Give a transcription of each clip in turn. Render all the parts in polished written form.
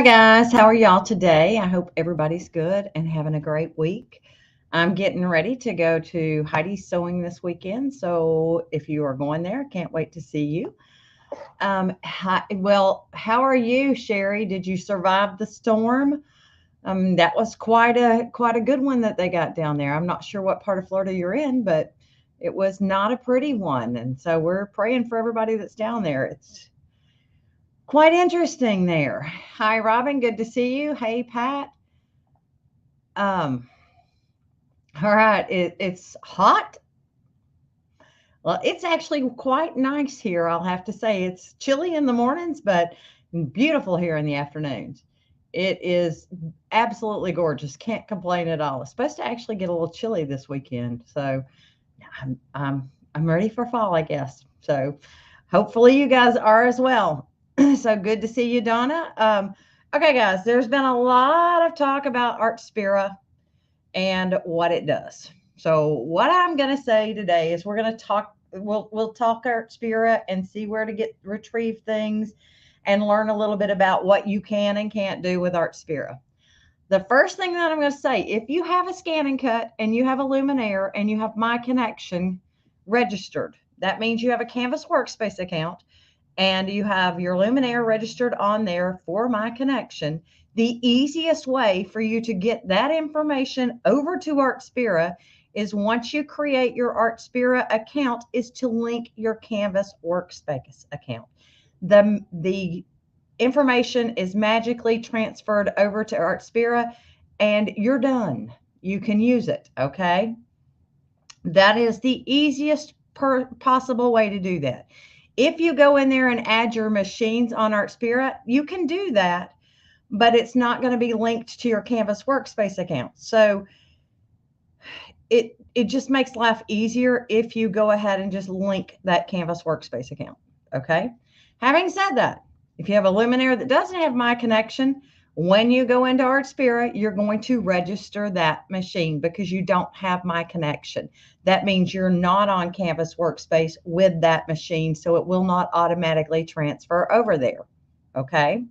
guys, how are y'all today? I hope everybody's good and having a great week. I'm getting ready to go to Heidi's Sewing this weekend, so if you are going there, can't wait to see you. How are you, Sherry? Did you survive the storm? That was quite a good one that they got down there. I'm not sure what part of Florida you're in, but it was not a pretty one, and so we're praying for everybody that's down there. It's quite interesting there. Hi, Robin. Good to see you. Hey, Pat. Um, all right. It's hot. Well, it's actually quite nice here. I'll have to say it's chilly in the mornings, but beautiful here in the afternoons. It is absolutely gorgeous. Can't complain at all. It's supposed to actually get a little chilly this weekend, so I'm ready for fall, I guess. So hopefully you guys are as well. So good to see you, Donna. Okay, guys, there's been a lot of talk about Art Spira and what it does. So what I'm going to say today is we're going to talk. We'll talk Art Spira and see where to retrieve things, and learn a little bit about what you can and can't do with Art Spira. The first thing that I'm going to say, if you have a scan and cut and you have a Luminaire and you have My Connection registered, that means you have a Canvas Workspace account and you have your Luminaire registered on there for My Connection. The easiest way for you to get that information over to Art Spira is, once you create your Art Spira account, is to link your Canvas Workspace account. The information is magically transferred over to Art Spira and you're done. You can use it, okay? That is the easiest possible way to do that. If you go in there and add your machines on Art Spira, you can do that, but it's not going to be linked to your Canvas Workspace account. So it just makes life easier if you go ahead and just link that Canvas Workspace account, okay? Having said that, if you have a Luminaire that doesn't have My Connection, when you go into Art Spira, you're going to register that machine because you don't have My Connection. That means you're not on Canvas Workspace with that machine, so it will not automatically transfer over there, okay?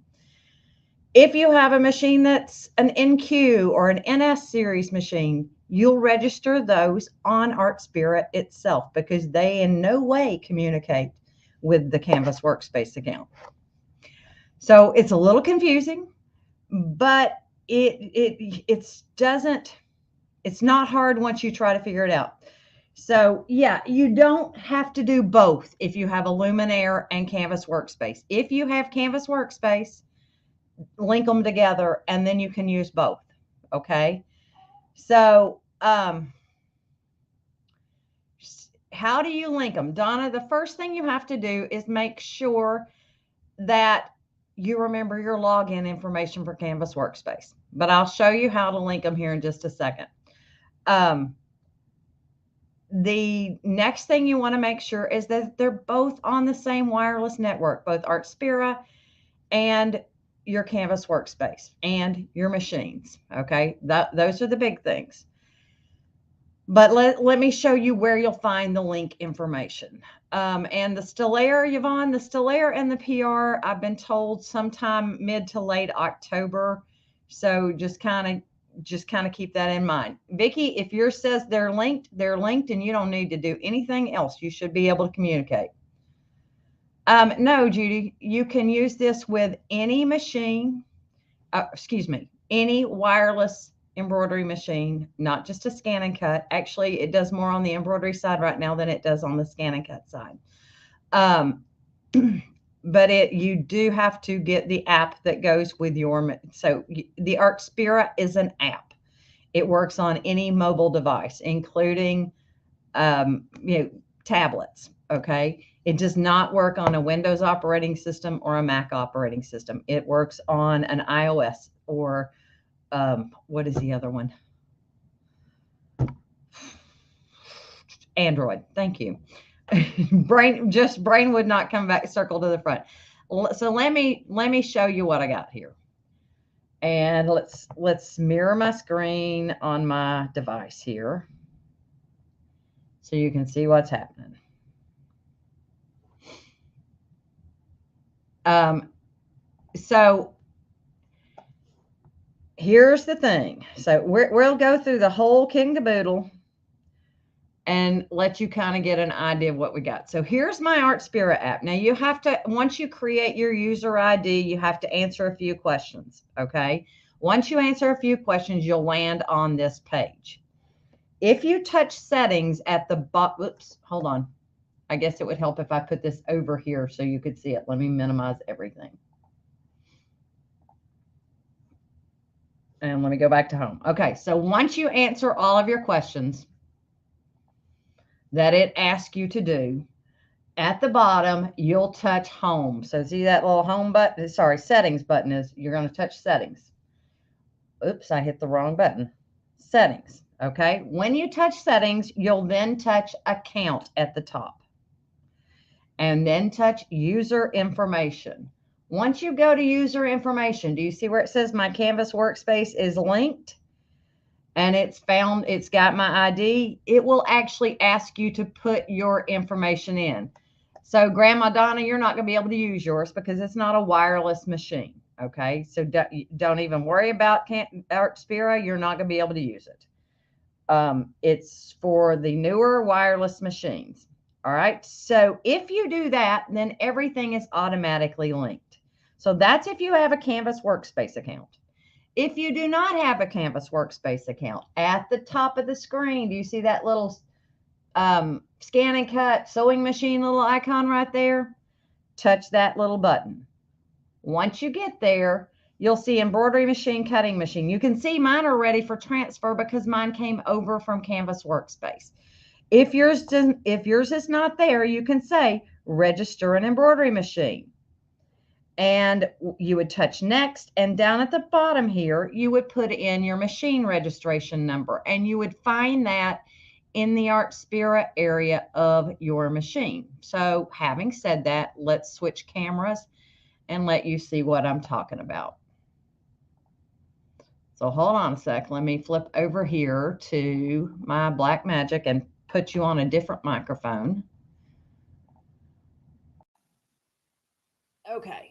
If you have a machine that's an NQ or an NS series machine, you'll register those on Art Spira itself because they in no way communicate with the Canvas Workspace account. So it's a little confusing, but it's not hard once you try to figure it out. So yeah, you don't have to do both if you have a Luminaire and Canvas Workspace. If you have Canvas Workspace, link them together and then you can use both. Okay. So, how do you link them? Donna, the first thing you have to do is make sure that you remember your login information for Canvas Workspace, but I'll show you how to link them here in just a second. The next thing you want to make sure is that they're both on the same wireless network, both Art Spira and your Canvas Workspace and your machines. Okay, those are the big things. But let me show you where you'll find the link information. And the Stellaire, Yvonne, the Stellaire and the PR, I've been told sometime mid to late October. So just kind of keep that in mind. Vicki, if yours says they're linked, and you don't need to do anything else. You should be able to communicate. No, Judy, you can use this with any machine, any wireless embroidery machine, not just a scan and cut. Actually, it does more on the embroidery side right now than it does on the scan and cut side. But you do have to get the app that goes with so the Art Spira is an app. It works on any mobile device, including, tablets. Okay. It does not work on a Windows operating system or a Mac operating system. It works on an iOS or what is the other one? Android. Thank you. brain would not come back, circle to the front. So let me show you what I got here. And let's mirror my screen on my device here so you can see what's happening. So here's the thing. So we'll go through the whole King Caboodle and let you kind of get an idea of what we got. So here's my Art Spirit app. Now you have to, once you create your user ID, you have to answer a few questions, okay? Once you answer a few questions, you'll land on this page. If you touch settings at the bottom, oops, hold on. I guess it would help if I put this over here so you could see it. Let me minimize everything. And let me go back to home. Okay, so once you answer all of your questions that it asks you to do, at the bottom, you'll touch home. So see that little home button? Sorry, settings button is, you're going to touch settings. Oops, I hit the wrong button. Settings, okay? When you touch settings, you'll then touch account at the top. And then touch user information. Once you go to user information, do you see where it says my Canvas workspace is linked? And it's got my ID. It will actually ask you to put your information in. So Grandma Donna, you're not going to be able to use yours because it's not a wireless machine. Okay, so don't even worry about Art Spira. You're not going to be able to use it. It's for the newer wireless machines. All right, so if you do that, then everything is automatically linked. So that's if you have a Canvas workspace account. If you do not have a Canvas workspace account, at the top of the screen, do you see that little scan and cut sewing machine little icon right there? Touch that little button. Once you get there, you'll see embroidery machine, cutting machine. You can see mine are ready for transfer because mine came over from Canvas workspace. If yours is not there, you can say register an embroidery machine. And you would touch next, and down at the bottom here, you would put in your machine registration number, and you would find that in the Art Spira area of your machine. So having said that, let's switch cameras and let you see what I'm talking about. So hold on a sec. Let me flip over here to my Black Magic and put you on a different microphone. Okay.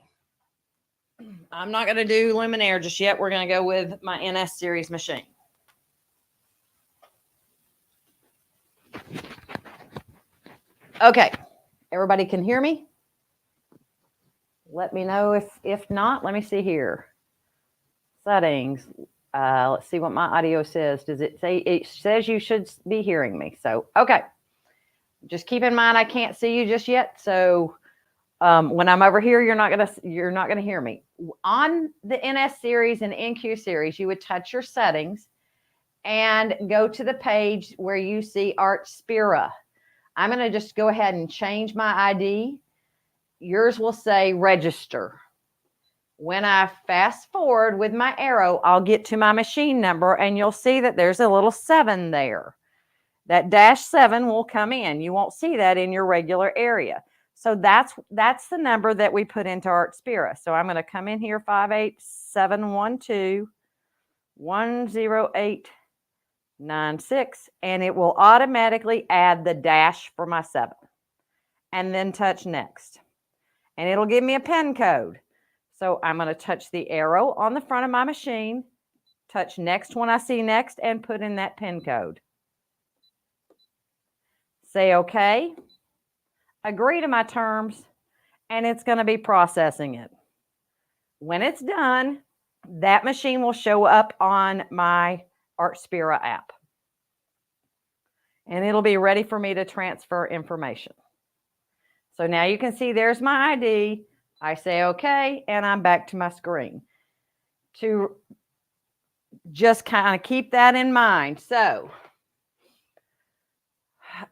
I'm not going to do Luminaire just yet. We're going to go with my NS series machine. Okay. Everybody can hear me? Let me know if not. Let me see here. Settings. Let's see what my audio says. Does it say? It says you should be hearing me. So, okay. Just keep in mind I can't see you just yet. So when I'm over here, you're not gonna hear me. On the NS series and NQ series, you would touch your settings and go to the page where you see Art Spira. I'm gonna just go ahead and change my ID. Yours will say register. When I fast forward with my arrow, I'll get to my machine number, and you'll see that there's a little 7 there. That -7 will come in. You won't see that in your regular area. So that's the number that we put into Art Spira. So I'm going to come in here 58712-10896, and it will automatically add the dash for my 7, and then touch next. And it'll give me a PIN code. So I'm going to touch the arrow on the front of my machine, touch next when I see next, and put in that PIN code. Say okay, agree to my terms, and it's going to be processing it. When it's done, that machine will show up on my Art Spira app, and it'll be ready for me to transfer information. So now you can see there's my ID. I say okay, and I'm back to my screen. To just kind of keep that in mind. So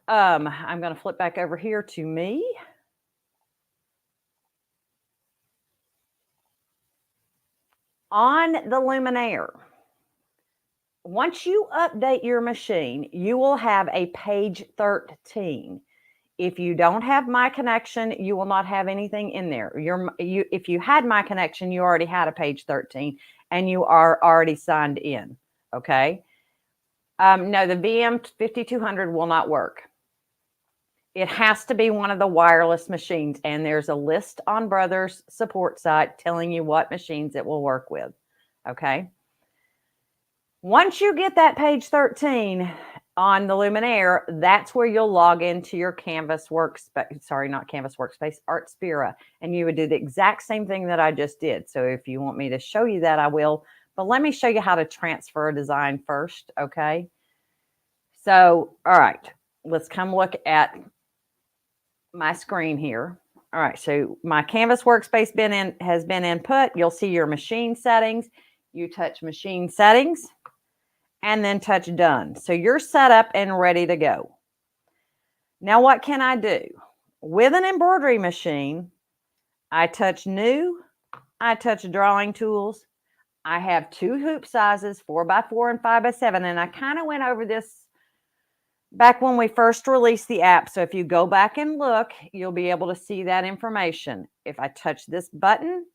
I'm going to flip back over here to me. On the Luminaire, once you update your machine, you will have a page 13. If you don't have My Connection, you will not have anything in there. If you had My Connection, you already had a page 13, and you are already signed in, okay? No, the VM5200 will not work. It has to be one of the wireless machines, and there's a list on Brothers support site telling you what machines it will work with, okay? Once you get that page 13 on the Luminaire, that's where you'll log into your Canvas workspace. Sorry, not Canvas workspace, Artspira. And you would do the exact same thing that I just did. So if you want me to show you that, I will. But let me show you how to transfer a design first, okay? So, all right, let's come look at my screen here. All right, so my Canvas workspace has been input. You'll see your machine settings. You touch machine settings and then touch done. So you're set up and ready to go. Now, what can I do? With an embroidery machine, I touch new, I touch drawing tools. I have 2 hoop sizes, 4x4 and 5x7, and I kind of went over this back when we first released the app. So if you go back and look, you'll be able to see that information. If I touch this button,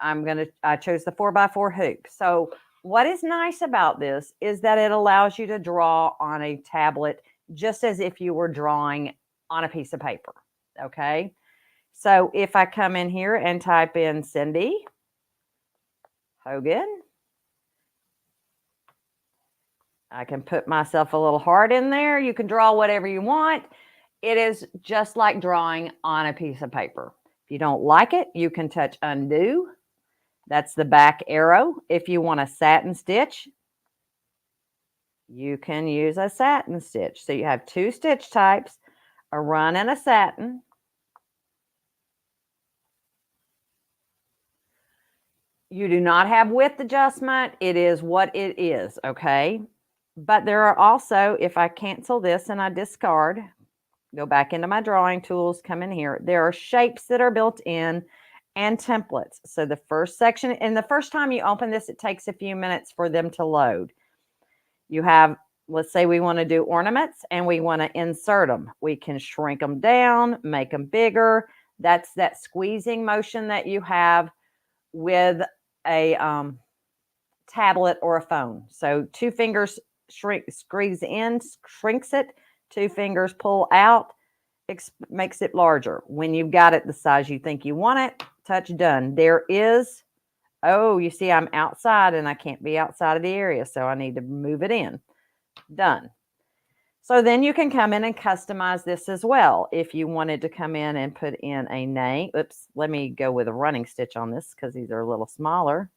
I chose the 4x4 hoop. So what is nice about this is that it allows you to draw on a tablet just as if you were drawing on a piece of paper. Okay. So if I come in here and type in Cindy Hogan, I can put myself a little heart in there. You can draw whatever you want. It is just like drawing on a piece of paper. If you don't like it, you can touch undo. That's the back arrow. If you want a satin stitch, you can use a satin stitch. So you have 2 stitch types, a run and a satin. You do not have width adjustment. It is what it is, okay? But there are also, if I cancel this and I discard, go back into my drawing tools, come in here, there are shapes that are built in and templates. So the first section, and the first time you open this, it takes a few minutes for them to load. You have, let's say we want to do ornaments and we want to insert them. We can shrink them down, make them bigger. That's that squeezing motion that you have with a tablet or a phone. So 2 fingers squeeze in, shrinks it, 2 fingers pull out, makes it larger. When you've got it the size you think you want it, touch done. There is, oh, you see I'm outside and I can't be outside of the area, so I need to move it in. Done. So then you can come in and customize this as well. If you wanted to come in and put in a name, oops, let me go with a running stitch on this because these are a little smaller.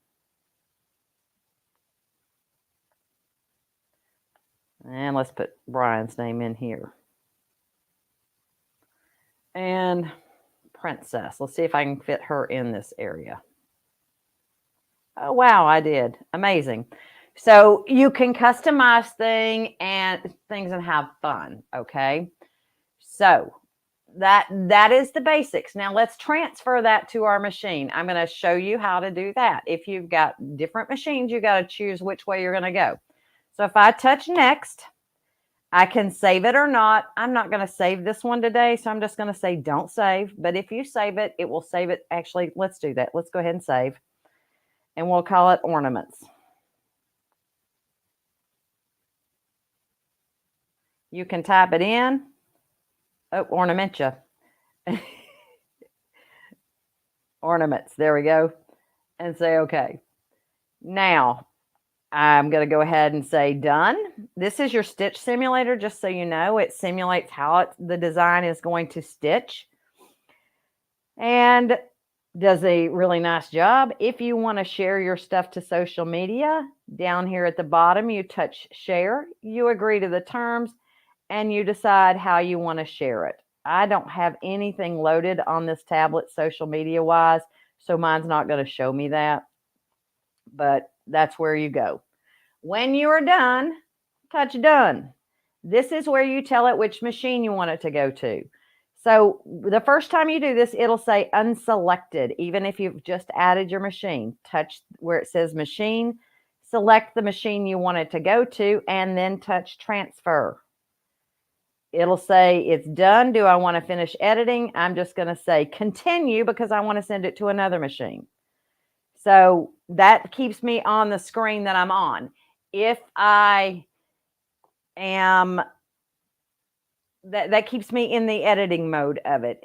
And let's put Brian's name in here. And Princess. Let's see if I can fit her in this area. Oh, wow, I did. Amazing. So you can customize things and have fun, okay? So that is the basics. Now let's transfer that to our machine. I'm going to show you how to do that. If you've got different machines, you got to choose which way you're going to go. So if I touch next, I can save it or not. I'm not going to save this one today, so I'm just going to say don't save. But if you save it, it will save it. Actually, let's do that. Let's go ahead and save. And we'll call it ornaments. You can type it in. Oh, ornamentia. Ornaments. There we go. And say okay. Now, I'm going to go ahead and say done. This is your stitch simulator, just so you know. It simulates how the design is going to stitch. And does a really nice job. If you want to share your stuff to social media, down here at the bottom, you touch share. You agree to the terms, and you decide how you want to share it. I don't have anything loaded on this tablet social media-wise, so mine's not going to show me that. But that's where you go. When you are done, touch done. This is where you tell it which machine you want it to go to. So the first time you do this, it'll say unselected, even if you've just added your machine. Touch where it says machine, select the machine you want it to go to, and then touch transfer. It'll say it's done. Do I want to finish editing? I'm just going to say continue because I want to send it to another machine. So that keeps me on the screen that I'm on. If I am, that keeps me in the editing mode of it.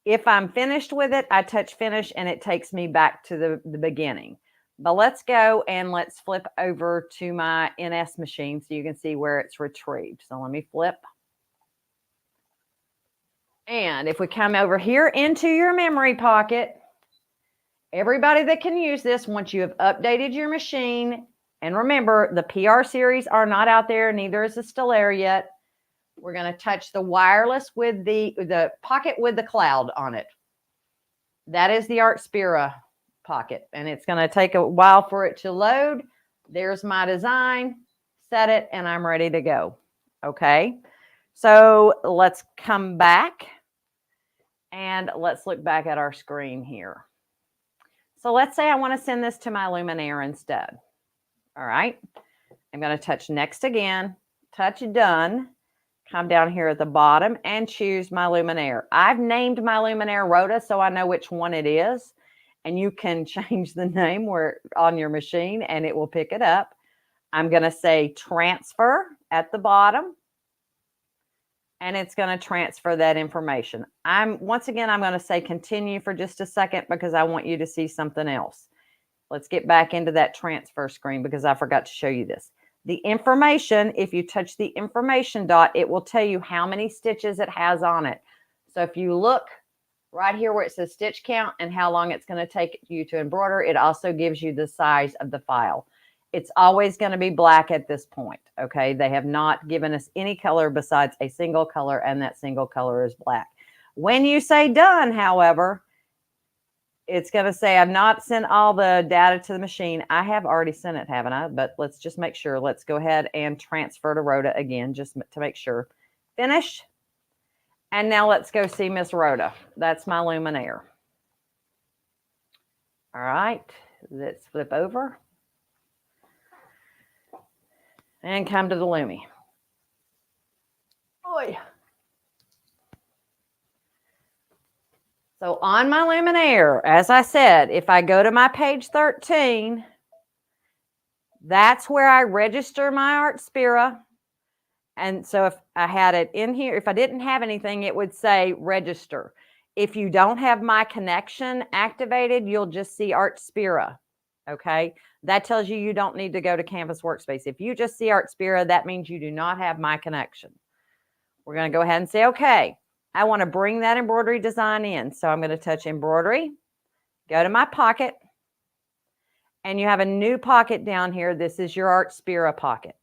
If I'm finished with it, I touch finish and it takes me back to the beginning. But let's go and let's flip over to my NS machine so you can see where it's retrieved. So let me flip. And if we come over here into your memory pocket, everybody that can use this, once you have updated your machine, and remember, the PR series are not out there, neither is the Stellaire yet. We're going to touch the wireless with the pocket with the cloud on it. That is the Artspira pocket, and it's going to take a while for it to load. There's my design, set it, and I'm ready to go. Okay, so let's come back and let's look back at our screen here. So let's say I want to send this to my Luminaire instead. All right, I'm going to touch next again, touch done, come down here at the bottom and choose my Luminaire. I've named my Luminaire Rhoda so I know which one it is, and you can change the name where on your machine and it will pick it up. I'm going to say transfer at the bottom, and it's going to transfer that information. Once again, I'm going to say continue for just a second because I want you to see something else. Let's get back into that transfer screen because I forgot to show you this. The information, if you touch the information dot, it will tell you how many stitches it has on it. So if you look right here where it says stitch count and how long it's going to take you to embroider, it also gives you the size of the file. It's always going to be black at this point, okay? They have not given us any color besides a single color, and that single color is black. When you say done, however, it's going to say, I've not sent all the data to the machine. I have already sent it, haven't I? But let's just make sure. Let's go ahead and transfer to Rhoda again, just to make sure. Finish. And now let's go see Miss Rhoda. That's my Luminaire. All right. Let's flip over. And come to the Lumi. Oy. So on my Luminaire, as I said, if I go to my page 13, that's where I register my Artspira. And so if I had it in here, if I didn't have anything, it would say register. If you don't have my connection activated, you'll just see Artspira. Okay, that tells you you don't need to go to Canvas Workspace. If you just see Artspira, that means you do not have my connection. We're going to go ahead and say, okay, I want to bring that embroidery design in. So I'm going to touch embroidery, go to my pocket, and you have a new pocket down here. This is your Artspira pocket.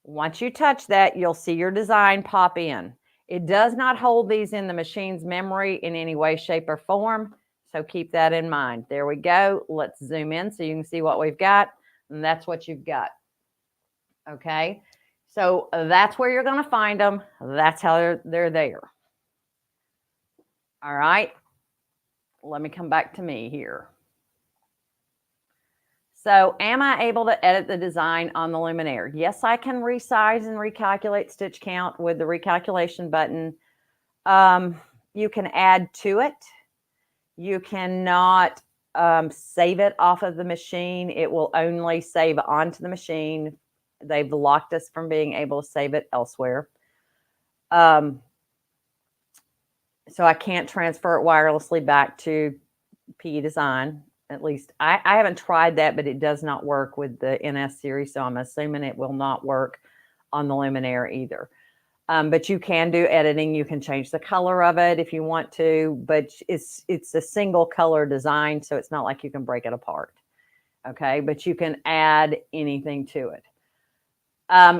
Once you touch that, you'll see your design pop in. It does not hold these in the machine's memory in any way, shape, or form. So keep that in mind. There we go. Let's zoom in so you can see what we've got. And that's what you've got. Okay. So that's where you're going to find them. That's how they're there. All right. Let me come back to me here. So am I able to edit the design on the Luminaire? Yes, I can resize and recalculate stitch count with the recalculation button. You can add to it. You cannot save it off of the machine. It will only save onto the machine. They've locked us from being able to save it elsewhere. So I can't transfer it wirelessly back to PE Design. At least I haven't tried that, but it does not work with the NS series. So I'm assuming it will not work on the Luminaire either. But you can do editing. You can change the color of it if you want to, but it's a single color design. So it's not like you can break it apart. Okay. But you can add anything to it.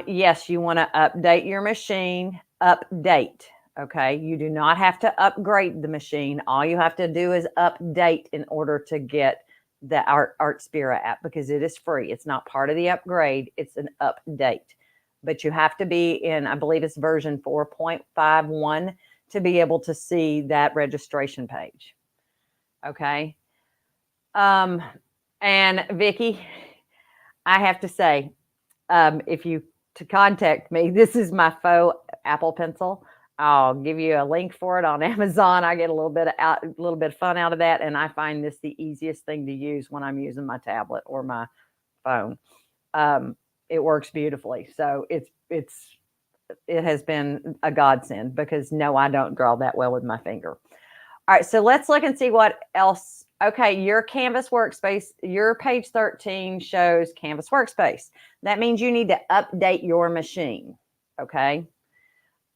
Yes, you want to update your machine, update. Okay. You do not have to upgrade the machine. All you have to do is update in order to get the Artspira app because it is free. It's not part of the upgrade. It's an update. But you have to be in, I believe it's version 4.51 to be able to see that registration page. Okay. And Vicki, I have to say, if you to contact me, this is my faux Apple Pencil. I'll give you a link for it on Amazon. I get a little bit of fun out of that, and I find this the easiest thing to use when I'm using my tablet or my phone. It works beautifully. So it has been a godsend because no, I don't draw that well with my finger. All right, so let's look and see what else. Okay, your Canvas workspace, your page 13 shows Canvas workspace. That means you need to update your machine, okay?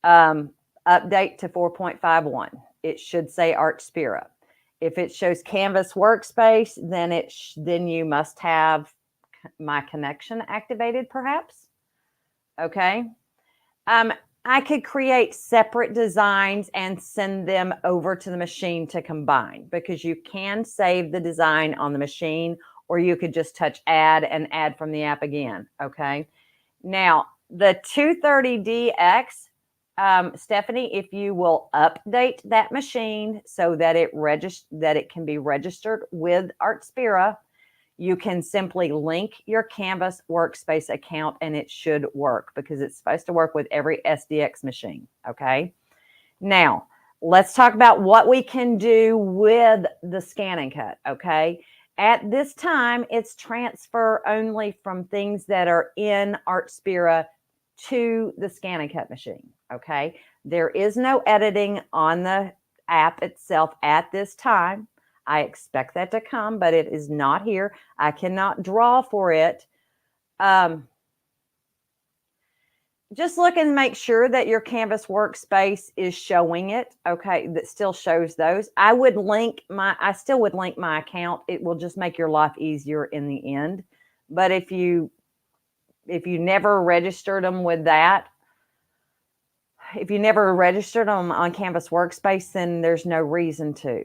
Update to 4.51. It should say Artspira. If it shows Canvas workspace, then you must have my connection activated, perhaps. Okay. I could create separate designs and send them over to the machine to combine, because you can save the design on the machine, or you could just touch add and add from the app again. Okay. Now, the 230DX, Stephanie, if you will update that machine so that it can be registered with Artspira, you can simply link your Canvas workspace account and it should work, because it's supposed to work with every SDX machine. Okay. Now, let's talk about what we can do with the scan and cut. Okay. At this time, it's transfer only from things that are in Artspira to the scan and cut machine. Okay. There is no editing on the app itself at this time. I expect that to come, but it is not here. I cannot draw for it. Just look and make sure that your Canvas workspace is showing it. Okay, that still shows those. I still would link my account. It will just make your life easier in the end. But if you never registered them with that, if you never registered them on Canvas workspace, then there's no reason to.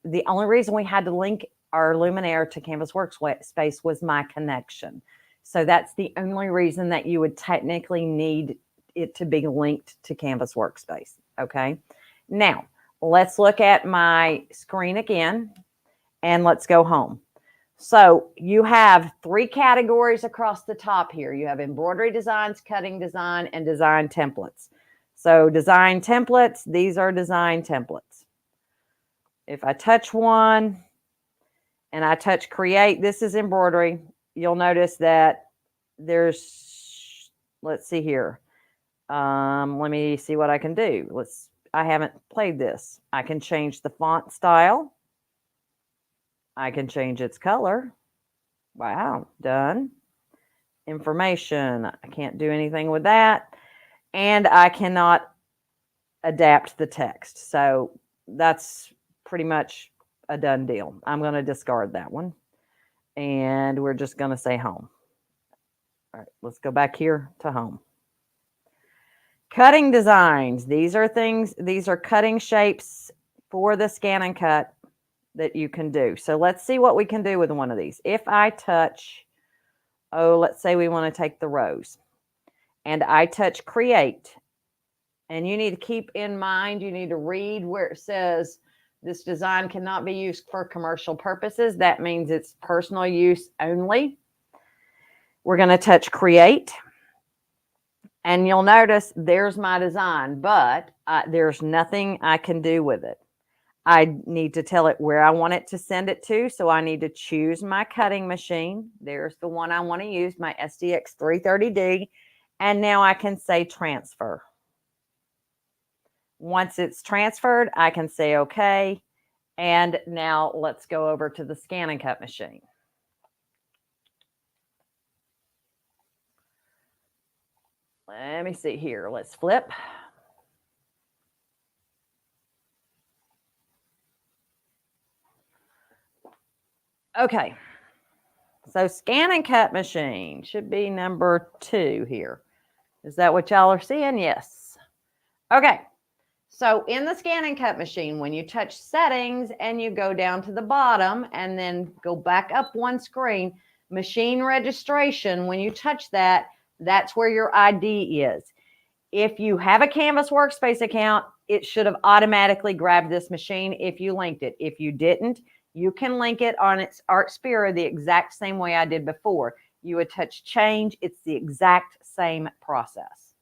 The only reason we had to link our Luminaire to Canvas workspace was my connection. So that's the only reason that you would technically need it to be linked to Canvas workspace. Okay. Now let's look at my screen again and let's go home. So you have 3 categories across the top here. You have embroidery designs, cutting design, and design templates. So design templates, these are design templates. If I touch one and I touch create, this is embroidery. You'll notice that there's, let's see here. Let me see what I can do. I haven't played this. I can change the font style. I can change its color. Wow, done. Information, I can't do anything with that. And I cannot adapt the text. So that's pretty much a done deal. I'm going to discard that one. And we're just going to say home. All right, let's go back here to home. Cutting designs. These are cutting shapes for the scan and cut that you can do. So let's see what we can do with one of these. If I touch, let's say we want to take the rose. And I touch create, and you need to keep in mind, you need to read where it says this design cannot be used for commercial purposes. That means it's personal use only. We're going to touch create, and you'll notice there's my design, but there's nothing I can do with it. I need to tell it where I want it to send it to. So I need to choose my cutting machine. There's the one I want to use, my SDX 330D. And now I can say transfer. Once it's transferred, I can say okay. And now let's go over to the scan and cut machine. Let me see here. Let's flip. Okay. So scan and cut machine should be number 2 here. Is that what y'all are seeing? Yes. Okay. So in the scan and cut machine, when you touch settings and you go down to the bottom and then go back up one screen, machine registration, when you touch that, that's where your ID is. If you have a Canvas workspace account, it should have automatically grabbed this machine if you linked it. If you didn't, you can link it on its Artspira the exact same way I did before. You would touch change. It's the exact same process.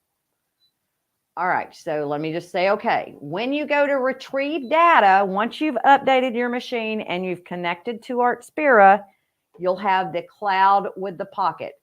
All right, so let me just say, okay, when you go to retrieve data, once you've updated your machine and you've connected to Artspira, you'll have the cloud with the pocket.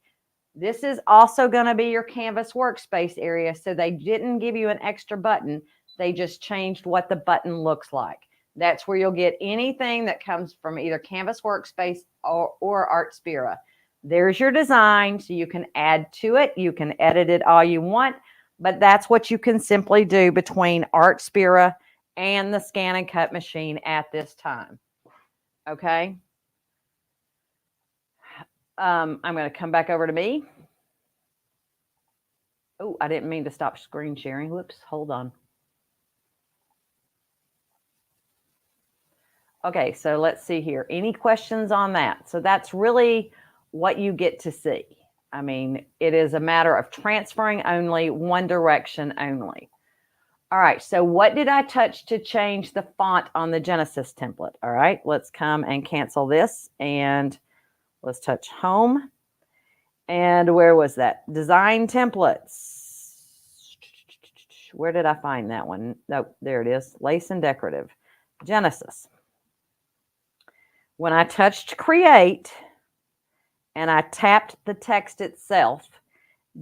This is also going to be your Canvas workspace area, so they didn't give you an extra button. They just changed what the button looks like. That's where you'll get anything that comes from either Canvas Workspace or Artspira. There's your design, so you can add to it. You can edit it all you want, but that's what you can simply do between Artspira and the scan and cut machine at this time. Okay. I'm going to come back over to me. Oh, I didn't mean to stop screen sharing. Whoops, hold on. Okay, so let's see here. Any questions on that? So that's really what you get to see. I mean, it is a matter of transferring only, one direction only. All right, so what did I touch to change the font on the Genesis template? All right, let's come and cancel this and let's touch home. And where was that? Design templates. Where did I find that one? No, there it is. Lace and decorative. Genesis. When I touched create and I tapped the text itself,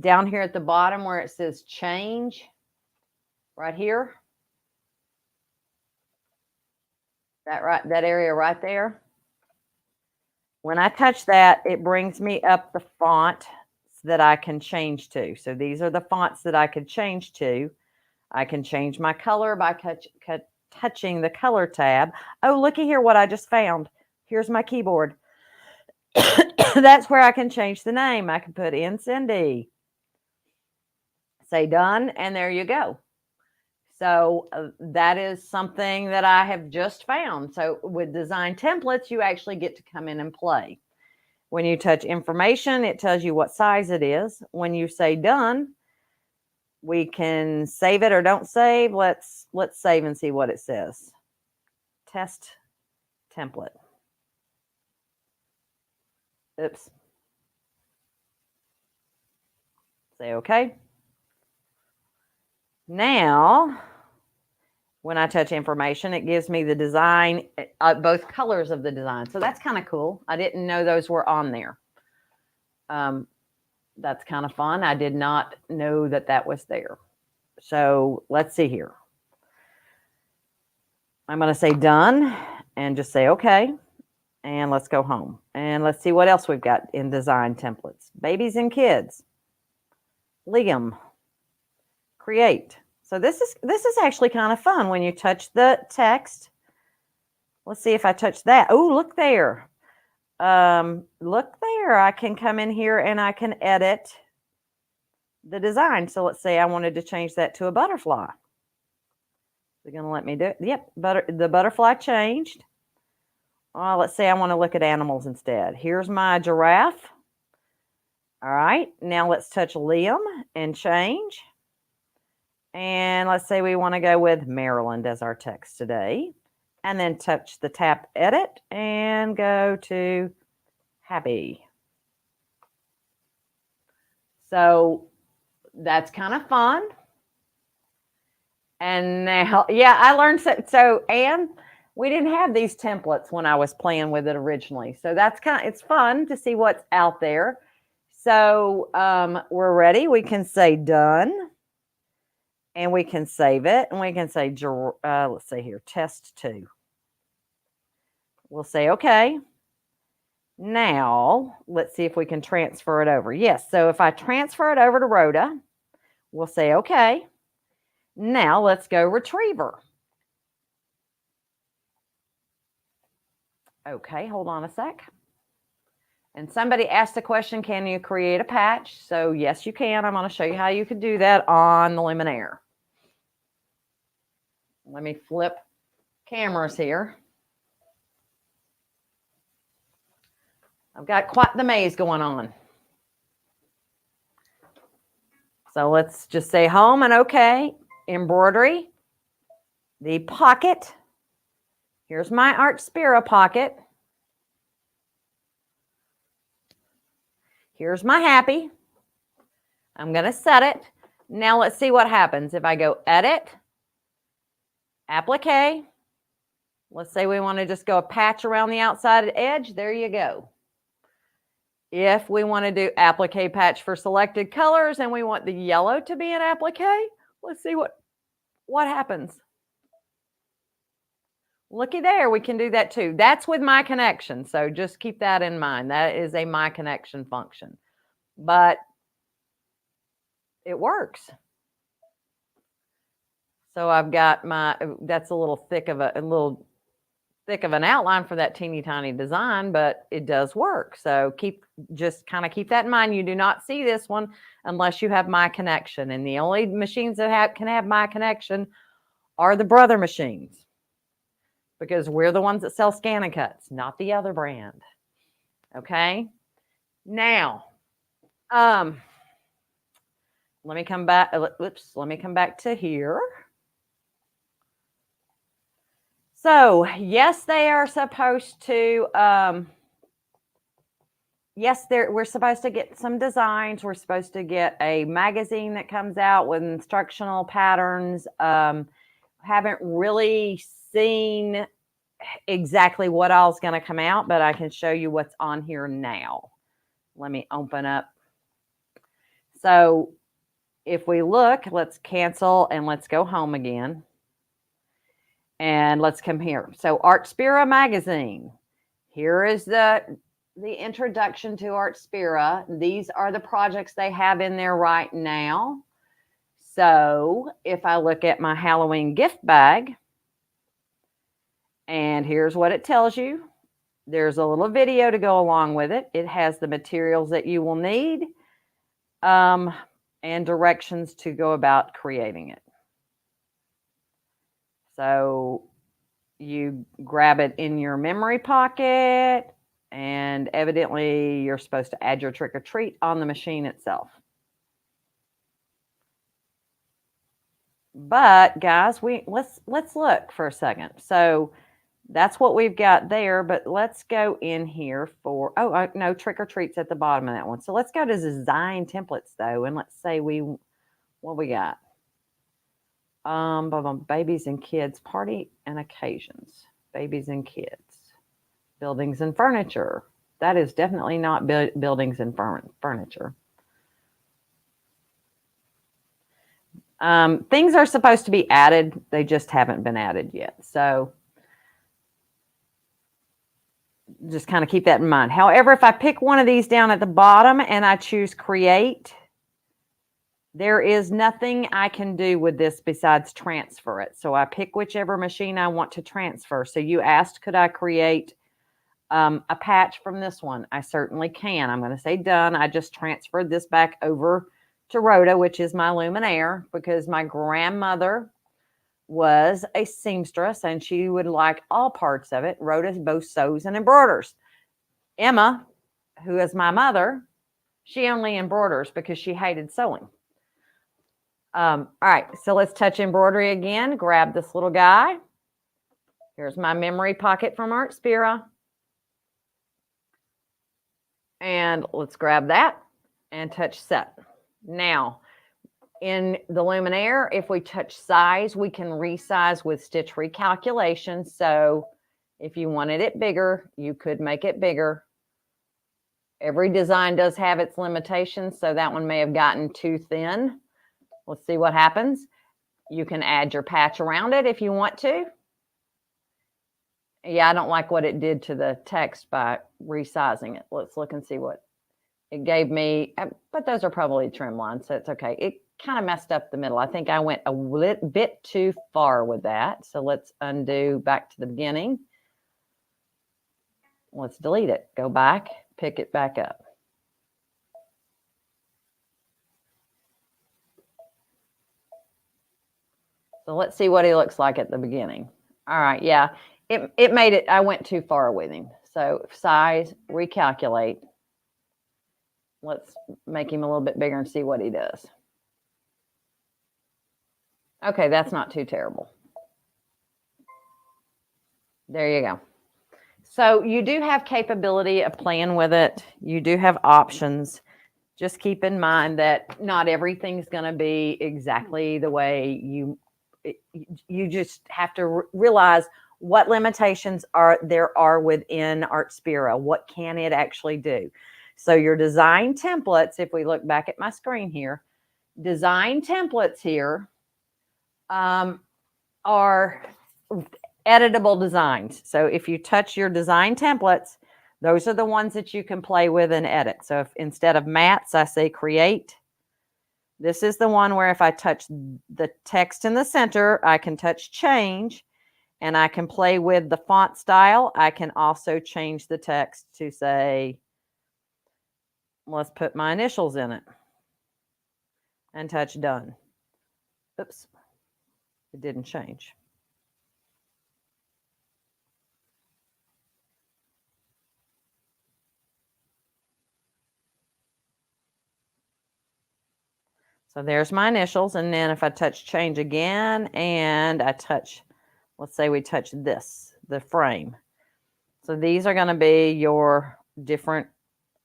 down here at the bottom where it says change, right here, that area right there. When I touch that, it brings me up the font that I can change to. So these are the fonts that I could change to. I can change my color by touching the color tab. Oh, looky here what I just found. Here's my keyboard. That's where I can change the name. I can put in Cindy. Say done, and there you go. So that is something that I have just found. So with design templates, you actually get to come in and play. When you touch information, it tells you what size it is. When you say done, we can save it or don't save. Let's save and see what it says. Test template. Oops. Say okay. Now, when I touch information, it gives me the design, both colors of the design. So that's kind of cool. I didn't know those were on there. That's kind of fun. I did not know that that was there. So let's see here. I'm going to say done and just say okay. And let's go home. And let's see what else we've got in design templates. Babies and kids. Liam. Create. So this is actually kind of fun when you touch the text. Let's see if I touch that. Oh, look there. Look there. I can come in here and I can edit the design. So let's say I wanted to change that to a butterfly. They're going to let me do it. Yep, the butterfly changed. Let's say I want to look at animals instead. Here's my giraffe. All right, now let's touch Liam and change. And let's say we want to go with Maryland as our text today. And then touch the tap edit and go to happy. So that's kind of fun. And now, yeah, I learned so and we didn't have these templates when I was playing with it originally. So that's it's fun to see what's out there. So we're ready. We can say done. And we can save it. And we can say, let's see here, test 2. We'll say, okay. Now, let's see if we can transfer it over. Yes, so if I transfer it over to Rhoda, we'll say, okay. Now, let's go retriever. Okay, hold on a sec. And somebody asked a question, can you create a patch? So, yes, you can. I'm going to show you how you can do that on the Luminaire. Let me flip cameras here. I've got quite the maze going on. So let's just say home and okay. Embroidery. The pocket. Here's my Artspira pocket. Here's my happy. I'm going to set it. Now let's see what happens. If I go edit, applique. Let's say we want to just go a patch around the outside edge. There you go. If we want to do applique patch for selected colors and we want the yellow to be an applique, let's see what happens. Looky there, we can do that too. That's with My Connection. So just keep that in mind. That is a My Connection function. But it works. So I've got my, that's a little thick of an outline for that teeny tiny design, but it does work. So just kind of keep that in mind. You do not see this one unless you have My Connection. And the only machines that can have My Connection are the brother machines, because we're the ones that sell Scan and Cuts, not the other brand. Okay. Now, let me come back. Let me come back to here. So yes, they are supposed to, we're supposed to get some designs. We're supposed to get a magazine that comes out with instructional patterns. Haven't really seen exactly what all's going to come out, but I can show you what's on here now. Let me open up. So if we look, let's cancel and let's go home again. And let's come here. So Artspira magazine. Here is the introduction to Artspira. These are the projects they have in there right now. So if I look at my Halloween gift bag, and here's what it tells you. There's a little video to go along with it. It has the materials that you will need, and directions to go about creating it. So you grab it in your memory pocket, and evidently you're supposed to add your trick or treat on the machine itself. But guys, let's look for a second. So that's what we've got there, but let's go in here for, no, trick or treats at the bottom of that one. So let's go to design templates though, and let's say what we got? Babies and kids, party and occasions, babies and kids, buildings and furniture. That is definitely not buildings and furniture. Things are supposed to be added. They just haven't been added yet. So just kind of keep that in mind. However, if I pick one of these down at the bottom and I choose create, there is nothing I can do with this besides transfer it. So I pick whichever machine I want to transfer. So you asked, could I create a patch from this one? I certainly can. I'm going to say done. I just transferred this back over to Rhoda, which is my Luminaire, because my grandmother was a seamstress and she would like all parts of it. Rhoda both sews and embroiders. Emma, who is my mother, she only embroiders because she hated sewing. All right, so let's touch embroidery again. Grab this little guy. Here's my memory pocket from Artspira. And let's grab that and touch set. Now, in the Luminaire, if we touch size, we can resize with stitch recalculation. So if you wanted it bigger, you could make it bigger. Every design does have its limitations, so that one may have gotten too thin. Let's see what happens. You can add your patch around it if you want to. Yeah, I don't like what it did to the text by resizing it. Let's look and see what it gave me. But those are probably trim lines, so it's okay. It kind of messed up the middle. I think I went a bit too far with that. So let's undo back to the beginning. Let's delete it. Go back, pick it back up. So let's see what he looks like at the beginning. All right, yeah, it made it, I went too far with him. So size, recalculate. Let's make him a little bit bigger and see what he does. Okay, that's not too terrible. There you go. So you do have capability of playing with it. You do have options. Just keep in mind that not everything's going to be exactly the way you just have to realize what limitations there are within Artspira. What can it actually do? So your design templates, if we look back at my screen here, design templates here are editable designs. So if you touch your design templates, those are the ones that you can play with and edit. So if instead of mats, I say create. This is the one where if I touch the text in the center, I can touch change, and I can play with the font style. I can also change the text to say, let's put my initials in it, and touch done. Oops, it didn't change. So there's my initials. And then if I touch change again and I touch, let's say we touch this, the frame. So these are going to be your different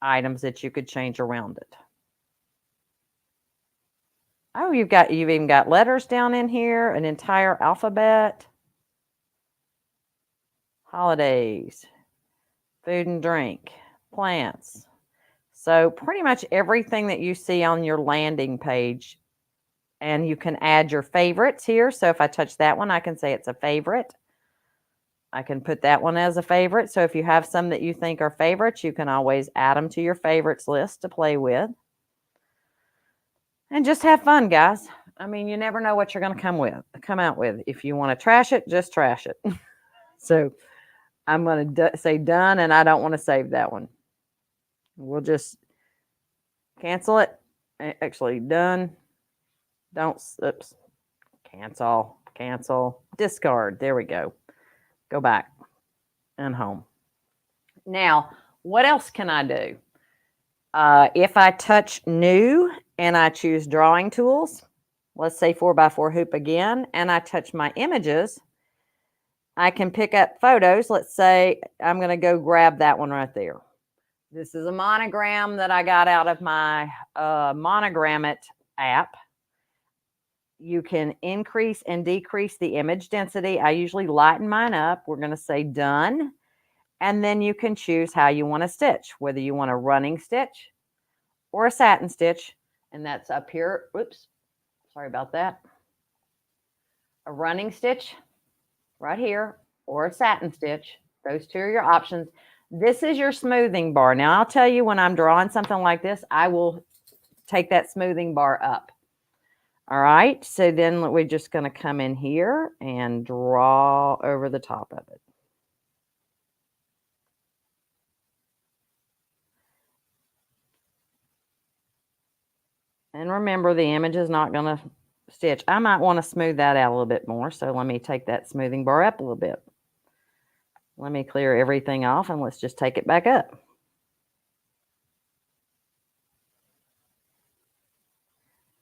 items that you could change around it. Oh, you've even got letters down in here, an entire alphabet, holidays, food and drink, plants. So pretty much everything that you see on your landing page, and you can add your favorites here. So if I touch that one, I can say it's a favorite. I can put that one as a favorite. So if you have some that you think are favorites, you can always add them to your favorites list to play with. And just have fun, guys. I mean, you never know what you're going to come out with. If you want to trash it, just trash it. So I'm going to say done, and I don't want to save that one. We'll just cancel it. Actually, done. Oops. Cancel, discard. There we go. Go back and home. Now, what else can I do? If I touch new and I choose drawing tools, let's say 4x4 hoop again, and I touch my images, I can pick up photos. Let's say I'm going to go grab that one right there. This is a monogram that I got out of my Monogram It app. You can increase and decrease the image density. I usually lighten mine up. We're going to say done. And then you can choose how you want to stitch, whether you want a running stitch or a satin stitch. And that's up here. Oops, sorry about that. A running stitch right here or a satin stitch. Those two are your options. This is your smoothing bar. Now, I'll tell you when I'm drawing something like this, I will take that smoothing bar up. All right, so then we're just going to come in here and draw over the top of it. And remember, the image is not going to stitch. I might want to smooth that out a little bit more, so let me take that smoothing bar up a little bit. Let me clear everything off, and let's just take it back up.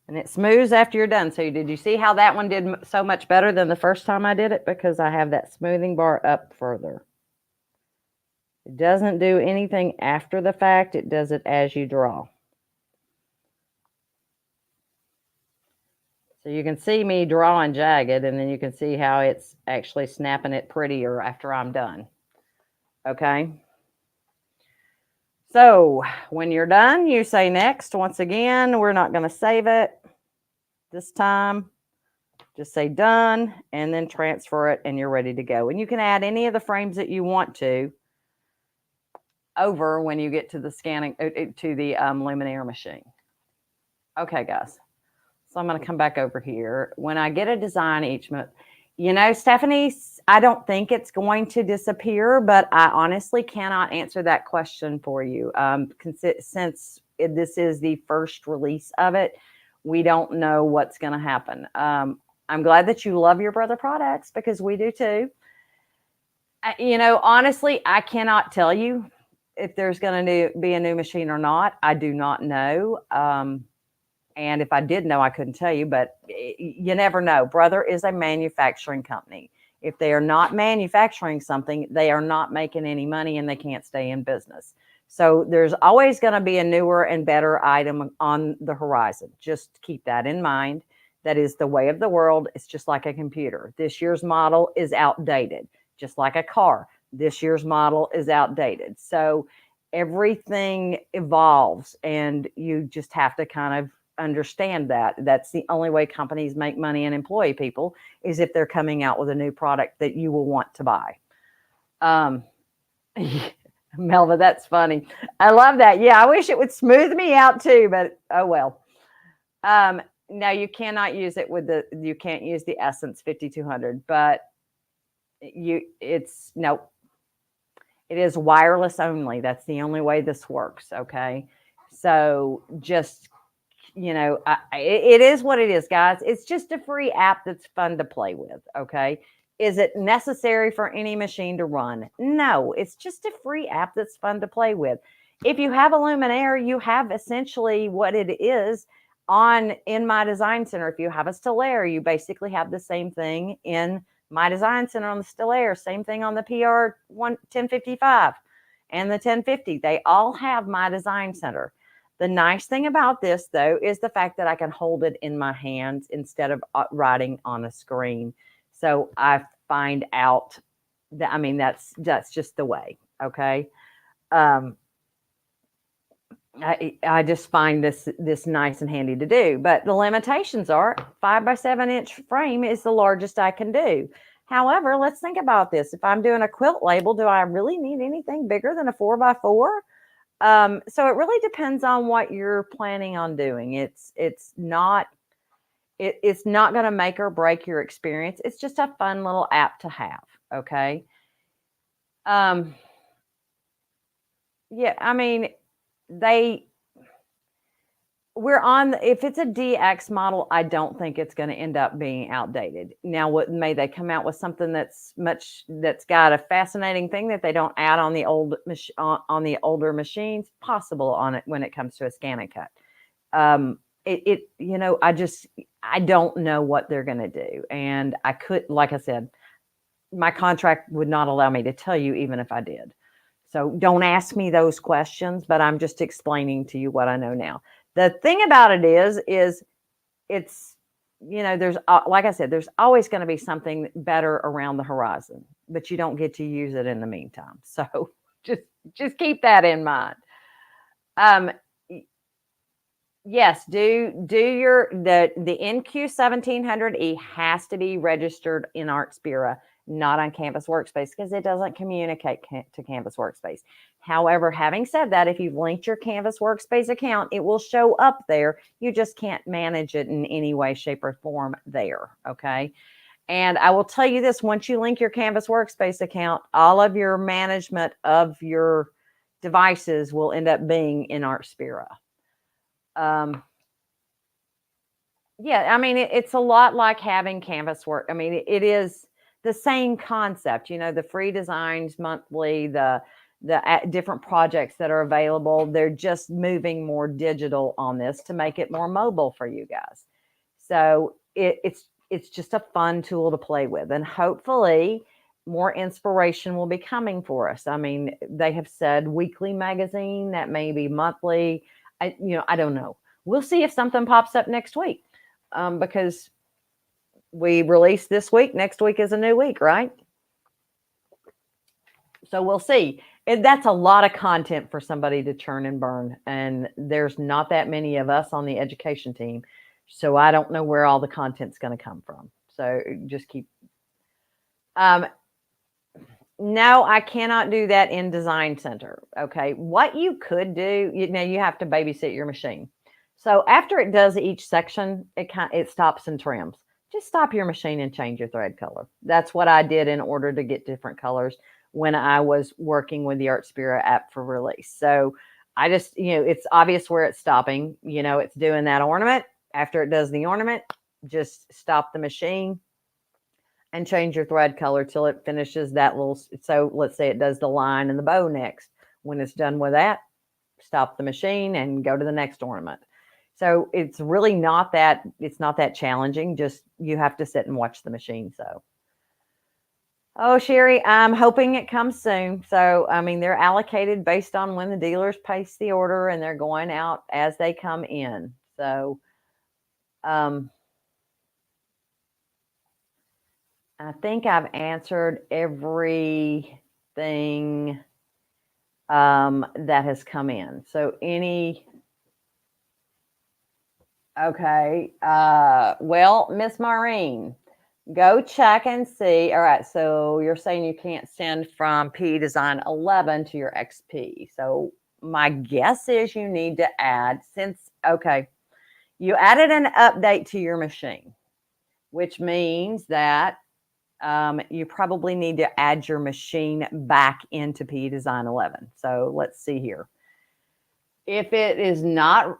And it smooths after you're done. So did you see how that one did so much better than the first time I did it? Because I have that smoothing bar up further. It doesn't do anything after the fact. It does it as you draw. So you can see me drawing jagged, and then you can see how it's actually snapping it prettier after I'm done. Okay. So when you're done, you say next. Once again, we're not going to save it this time. Just say done and then transfer it, and you're ready to go. And you can add any of the frames that you want to over when you get to the scanning, to the Luminaire machine. Okay, guys. So I'm going to come back over here. When I get a design each month, you know, Stephanie, I don't think it's going to disappear, but I honestly cannot answer that question for you. Since this is the first release of it, we don't know what's going to happen. I'm glad that you love your brother products, because we do too. You know, honestly, I cannot tell you if there's going to be a new machine or not. I do not know. And if I did know, I couldn't tell you, but you never know. Brother is a manufacturing company. If they are not manufacturing something, they are not making any money, and they can't stay in business. So there's always going to be a newer and better item on the horizon. Just keep that in mind. That is the way of the world. It's just like a computer. This year's model is outdated, just like a car. This year's model is outdated. So everything evolves, and you just have to kind of understand that. That's the only way companies make money and employ people, is if they're coming out with a new product that you will want to buy. Melva, that's funny. I love that. Yeah, I wish it would smooth me out too, but oh well. No, you cannot use it with you can't use the Essence 5200, but no, it is wireless only. That's the only way this works. Okay. So just, it is what it is, guys. It's just a free app that's fun to play with. Okay. Is it necessary for any machine to run? No, it's just a free app that's fun to play with. If you have a Luminaire, you have essentially what it is in My Design Center. If you have a Stellaire, you basically have the same thing in My Design Center on the Stellaire. Same thing on the PR 1055 and the 1050. They all have My Design Center. The nice thing about this, though, is the fact that I can hold it in my hands instead of writing on a screen. So I find out that, that's just the way. Okay. I just find this nice and handy to do, but the limitations are 5 by 7 inch frame is the largest I can do. However, let's think about this. If I'm doing a quilt label, do I really need anything bigger than a 4 by 4? So it really depends on what you're planning on doing. It's not going to make or break your experience. It's just a fun little app to have. Okay. Yeah, if it's a DX model, I don't think it's going to end up being outdated. Now, may they come out with something that's got a fascinating thing that they don't add on the older machines? Possible on it when it comes to a scan and cut. I don't know what they're going to do, and like I said, my contract would not allow me to tell you even if I did. So don't ask me those questions, but I'm just explaining to you what I know now. The thing about it is it's, there's, like I said, there's always going to be something better around the horizon, but you don't get to use it in the meantime. So just keep that in mind. Yes, the NQ1700E has to be registered in Artspira, not on Canvas Workspace, because it doesn't communicate to Canvas Workspace. However, having said that, if you've linked your Canvas Workspace account, it will show up there. You just can't manage it in any way, shape, or form there, okay? And I will tell you this, once you link your Canvas Workspace account, all of your management of your devices will end up being in Artspira. Yeah, it's a lot like having Canvas work. It is the same concept, the free designs monthly, the different projects that are available. They're just moving more digital on this to make it more mobile for you guys. So it's just a fun tool to play with, and hopefully more inspiration will be coming for us. They have said weekly magazine, that may be monthly. I don't know. We'll see if something pops up next week. Because we release this week, next week is a new week, right? So we'll see. That's a lot of content for somebody to churn and burn, and there's not that many of us on the education team, so I don't know where all the content's going to come from. So just keep. No, I cannot do that in Design Center. Okay, what you could do, you have to babysit your machine. So after it does each section, it stops and trims. Just stop your machine and change your thread color. That's what I did in order to get different colors when I was working with the Artspira app for release. So I just, it's obvious where it's stopping. It's doing that ornament. After it does the ornament, just stop the machine and change your thread color till it finishes that little. So let's say it does the line and the bow next. When it's done with that, stop the machine and go to the next ornament. So it's really not that challenging. Just you have to sit and watch the machine. So, oh, Sherry, I'm hoping it comes soon. So, they're allocated based on when the dealers place the order, and they're going out as they come in. So, I think I've answered everything that has come in. So Okay. Well, Miss Maureen, go check and see. All right. So you're saying you can't send from PE Design 11 to your XP. So my guess is you need to add, okay, you added an update to your machine, which means that you probably need to add your machine back into PE Design 11. So let's see here. If it is not,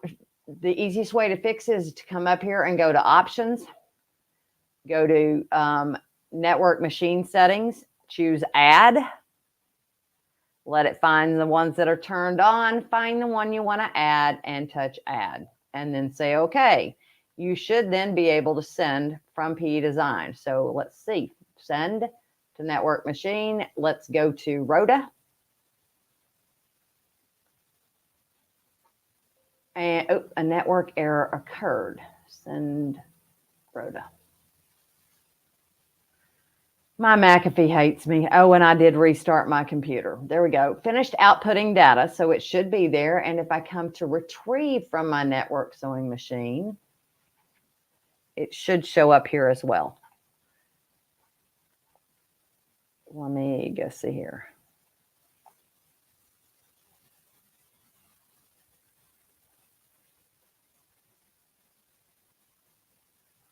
the easiest way to fix it is to come up here and go to options, go to network machine settings, choose add, let it find the ones that are turned on, find the one you want to add and touch add, and then say okay. You should then be able to send from PE Design. So let's see, send to network machine. Let's go to Rhoda. And a network error occurred. Send Rhoda. My McAfee hates me. Oh, and I did restart my computer. There we go. Finished outputting data, so it should be there. And if I come to retrieve from my network sewing machine, it should show up here as well. Let me go see here.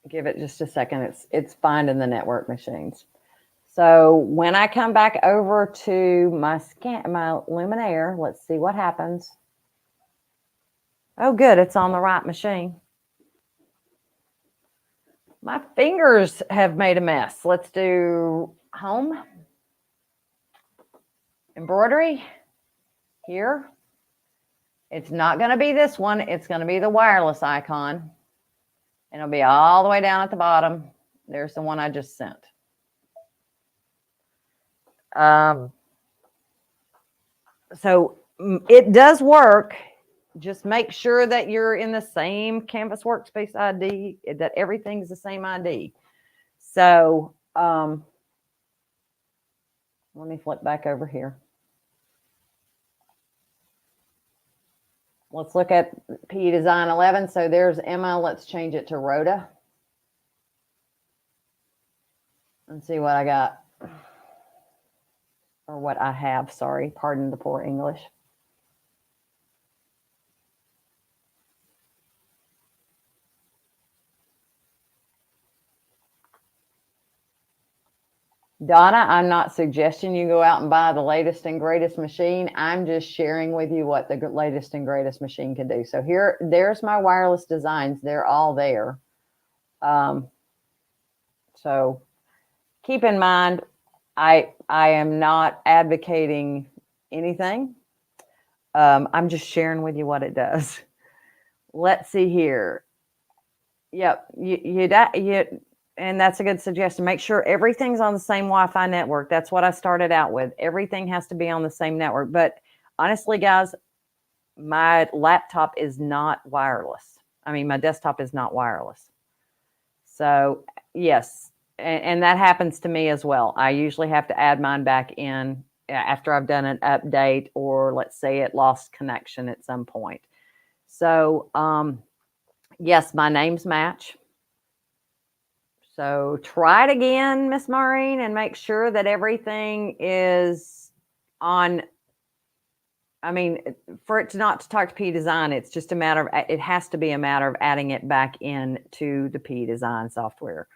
Give it just a second. It's finding the network machines. So when I come back over to my Luminaire, let's see what happens. Oh, good. It's on the right machine. My fingers have made a mess. Let's do home. Embroidery. Here. It's not going to be this one. It's going to be the wireless icon. And it'll be all the way down at the bottom. There's the one I just sent. So it does work. Just make sure that you're in the same Canvas Workspace ID, that everything's the same ID. So let me flip back over here. Let's look at PE Design 11. So there's Emma. Let's change it to Rhoda. And see what I got. Or what I have, sorry. Pardon the poor English. Donna, I'm not suggesting you go out and buy the latest and greatest machine. I'm just sharing with you what the latest and greatest machine can do. So there's my wireless designs. They're all there. So keep in mind, I am not advocating anything. I'm just sharing with you what it does. Let's see here. Yep, and that's a good suggestion. Make sure everything's on the same Wi-Fi network. That's what I started out with. Everything has to be on the same network. But honestly, guys, my laptop is not wireless. I mean, my desktop is not wireless. So yes, and that happens to me as well. I usually have to add mine back in after I've done an update, or let's say it lost connection at some point. So yes, my names match. So try it again, Miss Maureen, and make sure that everything is on. I mean, for it to not to talk to PE Design, it's just a matter of, it has to be a matter of adding it back in to the PE Design software.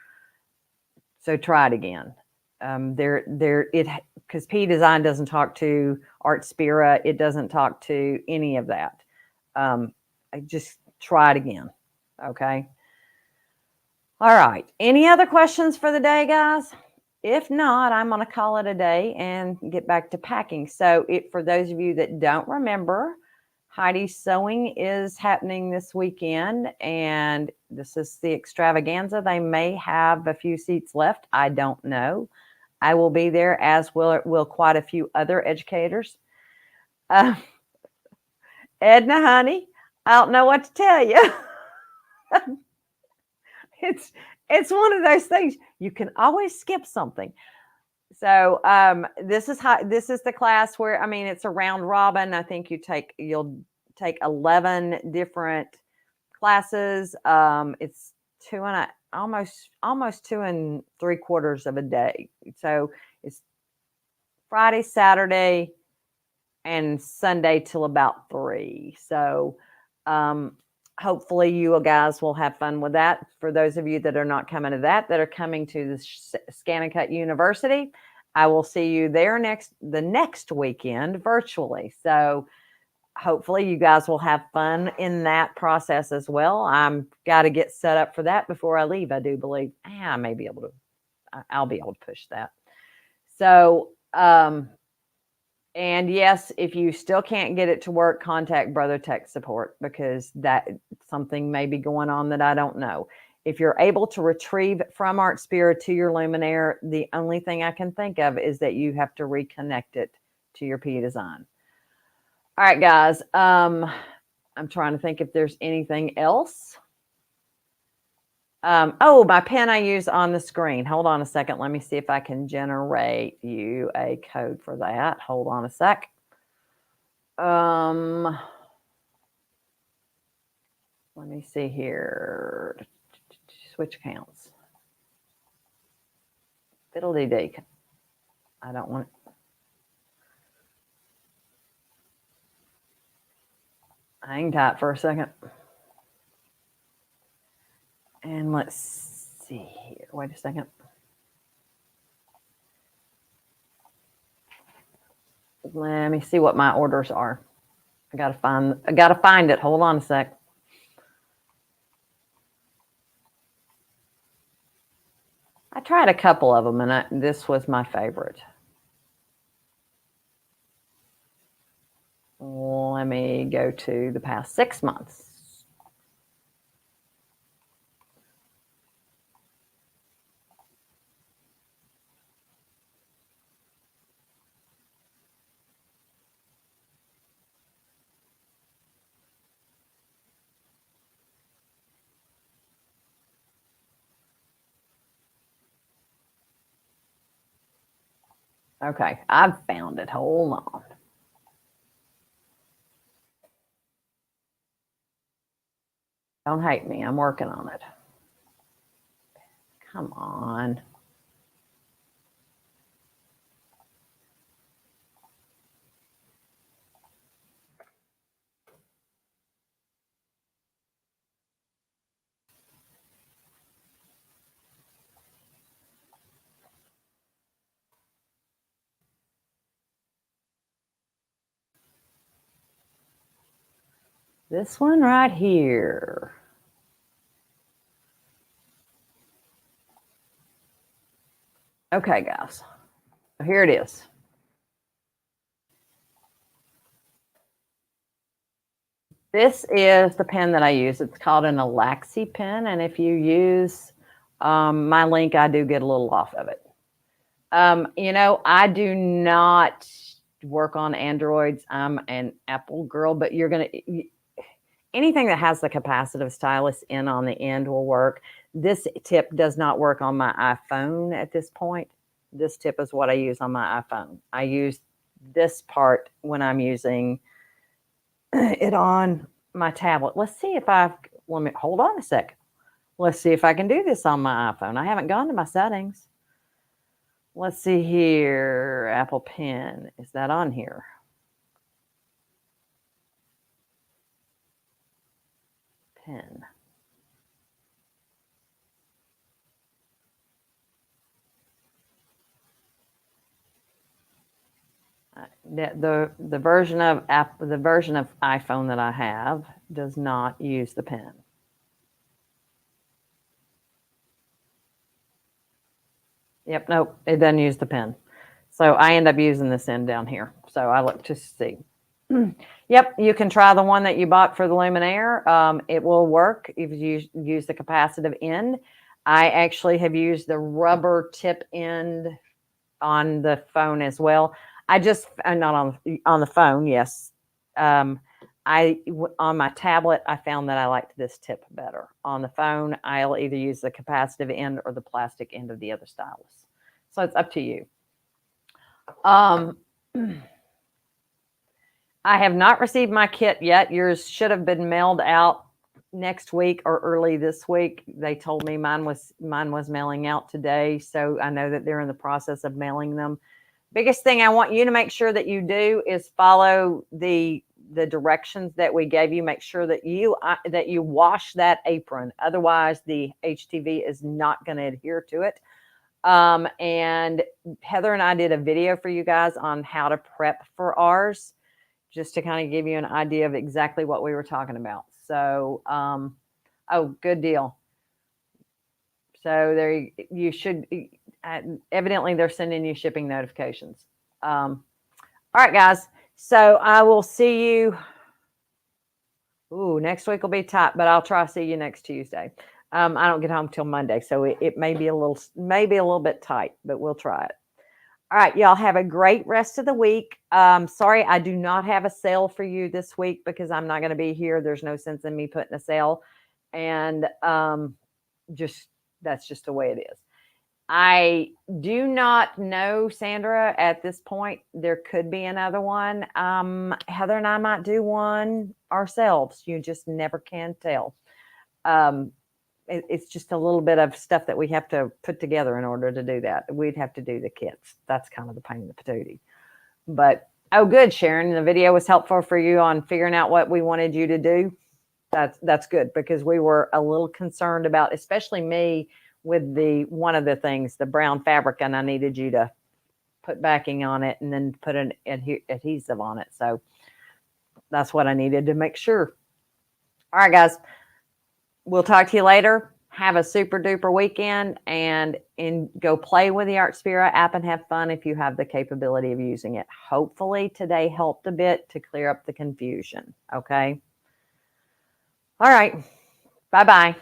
So try it again. Because PE Design doesn't talk to Artspira, it doesn't talk to any of that. Just try it again. Okay. All right. Any other questions for the day, guys? If not, I'm going to call it a day and get back to packing. So for those of you that don't remember, Heidi's Sewing is happening this weekend, and this is the extravaganza. They may have a few seats left. I don't know. I will be there, as will quite a few other educators. Edna, honey, I don't know what to tell you. It's one of those things. You can always skip something. So this is the class where, I mean, it's a round robin. I think you'll take 11 different classes. It's almost 2 3/4 of a day. So it's Friday, Saturday, and Sunday till about 3. So hopefully you guys will have fun with that. For those of you that are not coming to that are coming to the Scan and Cut University, I will see you there the next weekend virtually. So hopefully you guys will have fun in that process as well. I'm got to get set up for that before I leave. I do believe I may be able to, I'll be able to push that. So, and yes, if you still can't get it to work, contact Brother Tech Support, because that something may be going on that I don't know. If you're able to retrieve from Artspira to your Luminaire, the only thing I can think of is that you have to reconnect it to your P Design. All right, guys. I'm trying to think if there's anything else. Oh, my pen I use on the screen. Hold on a second. Let me see if I can generate you a code for that. Hold on a sec. Let me see here. Switch accounts. Fiddle-dee-dee. I don't want it. Hang tight for a second. And let's see here. Wait a second. Let me see what my orders are. I gotta find it. Hold on a sec. I tried a couple of them, and this was my favorite. Let me go to the past 6 months. Okay, I've found it. Hold on. Don't hate me. I'm working on it. Come on. This one right here. Okay, guys. Here it is. This is the pen that I use. It's called an Alaxi pen, and if you use my link, I do get a little off of it. You know, I do not work on Androids. I'm an Apple girl, but anything that has the capacitive stylus in on the end will work. This tip does not work on my iPhone at this point. This tip is what I use on my iPhone. I use this part when I'm using it on my tablet. Let's see if hold on a second. Let's see if I can do this on my iPhone. I haven't gone to my settings. Let's see here. Apple Pen. Is that on here? Pen. The version of iPhone that I have does not use the pen. Yep, nope, it doesn't use the pen. So I end up using this end down here. So I look to see. Yep, you can try the one that you bought for the Luminaire. It will work if you use the capacitive end. I actually have used the rubber tip end on the phone as well. Not on the phone, yes. On my tablet, I found that I liked this tip better. On the phone, I'll either use the capacitive end or the plastic end of the other stylus. So it's up to you. I have not received my kit yet. Yours should have been mailed out next week or early this week. They told me mine was mailing out today, so I know that they're in the process of mailing them. Biggest thing I want you to make sure that you do is follow the directions that we gave you. Make sure that you wash that apron. Otherwise, the HTV is not going to adhere to it. And Heather and I did a video for you guys on how to prep for ours, just to kind of give you an idea of exactly what we were talking about. So, oh, good deal. So there you should, evidently they're sending you shipping notifications. All right, guys. So I will see you. Ooh, next week will be tight, but I'll try to see you next Tuesday. I don't get home till Monday, so it may be a little bit tight, but we'll try it. All right, y'all have a great rest of the week. Sorry, I do not have a sale for you this week because I'm not going to be here. There's no sense in me putting a sale, and that's just the way it is. I do not know, Sandra, at this point. There could be another one. Heather and I might do one ourselves. You just never can tell. It's just a little bit of stuff that we have to put together in order to do that. We'd have to do the kits. That's kind of the pain in the patootie. But, oh, good, Sharon. The video was helpful for you on figuring out what we wanted you to do. That's good, because we were a little concerned about, especially me, with one of the things, the brown fabric, and I needed you to put backing on it and then put an adhesive on it. So that's what I needed to make sure. All right, guys. We'll talk to you later. Have a super duper weekend, and go play with the Artspira app and have fun if you have the capability of using it. Hopefully today helped a bit to clear up the confusion. Okay. All right. Bye-bye.